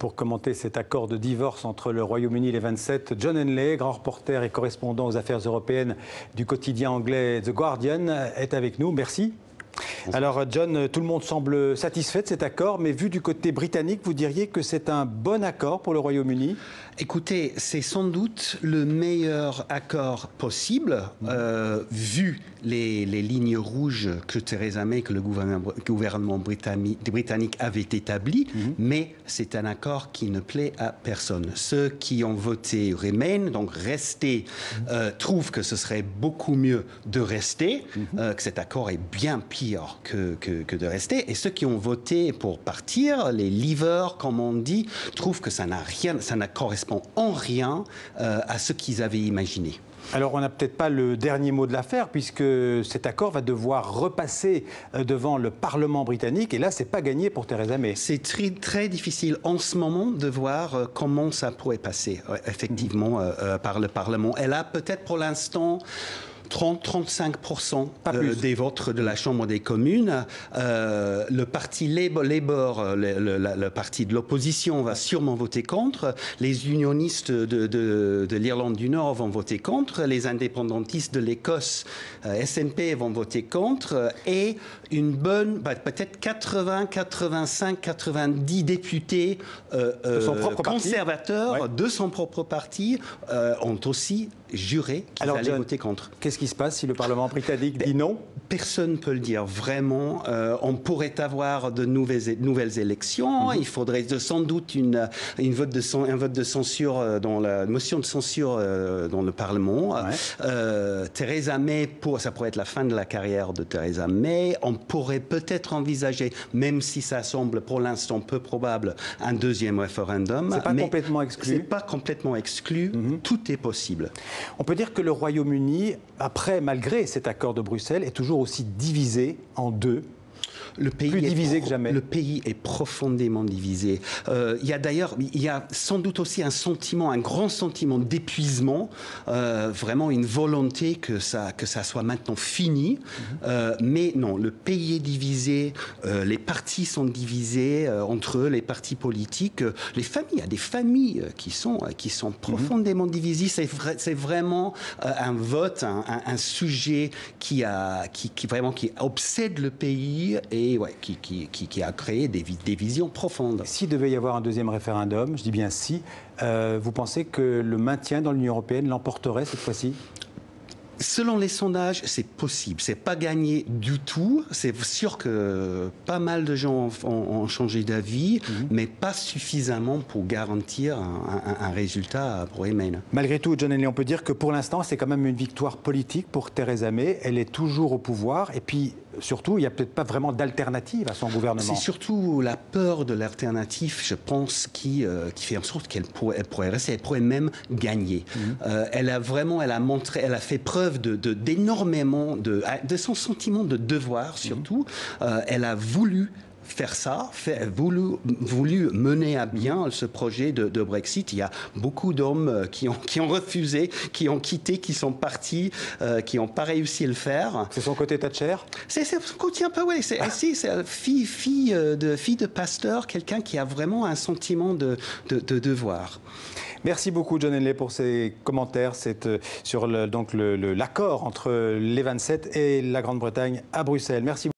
Pour commenter cet accord de divorce entre le Royaume-Uni et les 27, John Henley, grand reporter et correspondant aux affaires européennes du quotidien anglais The Guardian, est avec nous. Merci. Alors John, tout le monde semble satisfait de cet accord, mais vu du côté britannique, vous diriez que c'est un bon accord pour le Royaume-Uni? Écoutez, c'est sans doute le meilleur accord possible, vu les lignes rouges que Theresa May, que le gouvernement britannique avait établies, mais c'est un accord qui ne plaît à personne. Ceux qui ont voté Remain, donc rester, trouvent que ce serait beaucoup mieux de rester, que cet accord est bien pire que de rester, et ceux qui ont voté pour partir, les leavers, comme on dit, trouvent que ça ne correspond en rien à ce qu'ils avaient imaginé. Alors, on n'a peut-être pas le dernier mot de l'affaire, puisque cet accord va devoir repasser devant le Parlement britannique, et là, c'est pas gagné pour Theresa May. C'est très, très difficile en ce moment de voir comment ça pourrait passer, effectivement, par le Parlement. Elle a peut-être pour l'instant 30-35% des votes de la Chambre des communes. Le parti Labour, le parti de l'opposition, va sûrement voter contre. Les unionistes de l'Irlande du Nord vont voter contre. Les indépendantistes de l'Écosse, SNP, vont voter contre. Et une bonne, peut-être 80, 85, 90 députés conservateurs de son propre parti ont aussi juré qu'ils allaient voter contre. Qu'est-ce qui se passe si le Parlement britannique dit non? Personne ne peut le dire, vraiment. On pourrait avoir de nouvelles élections. Il faudrait sans doute un vote de censure, dans la motion de censure dans le Parlement. Theresa May, ça pourrait être la fin de la carrière de Theresa May. On pourrait peut-être envisager, même si ça semble pour l'instant peu probable, un deuxième référendum. C'est pas complètement exclu. C'est pas complètement exclu. Tout est possible. On peut dire que le Royaume-Uni, malgré cet accord de Bruxelles, est toujours aussi divisé en deux. Plus divisé que jamais. Le pays est profondément divisé. Il y a sans doute aussi un grand sentiment d'épuisement, vraiment une volonté que ça soit maintenant fini. Mais non, le pays est divisé, les partis sont divisés entre eux, les partis politiques, les familles. Il y a des familles qui sont profondément divisées. C'est vraiment un vote, un sujet qui obsède le pays et qui a créé des divisions profondes. S'il devait y avoir un deuxième référendum, je dis bien si, vous pensez que le maintien dans l'Union européenne l'emporterait cette fois-ci ? Selon les sondages, c'est possible. C'est pas gagné du tout. C'est sûr que pas mal de gens ont changé d'avis, mais pas suffisamment pour garantir un résultat pour Remain. Malgré tout, John Henley, on peut dire que pour l'instant, c'est quand même une victoire politique pour Theresa May. Elle est toujours au pouvoir. Et puis, surtout, il n'y a peut-être pas vraiment d'alternative à son gouvernement. C'est surtout la peur de l'alternative, je pense, qui fait en sorte qu'elle pourrait rester. Elle pourrait même gagner. Elle a fait preuve d'énormément de son sentiment de devoir, surtout. Elle a voulu faire ça, voulu mener à bien ce projet de Brexit. Il y a beaucoup d'hommes qui ont refusé, qui ont quitté, qui sont partis, qui n'ont pas réussi à le faire. C'est son côté Thatcher? C'est son côté un peu, oui. C'est fille de pasteur, quelqu'un qui a vraiment un sentiment de devoir. Merci beaucoup, John Henley, pour ces commentaires sur l'accord entre les 27 et la Grande-Bretagne à Bruxelles. Merci beaucoup.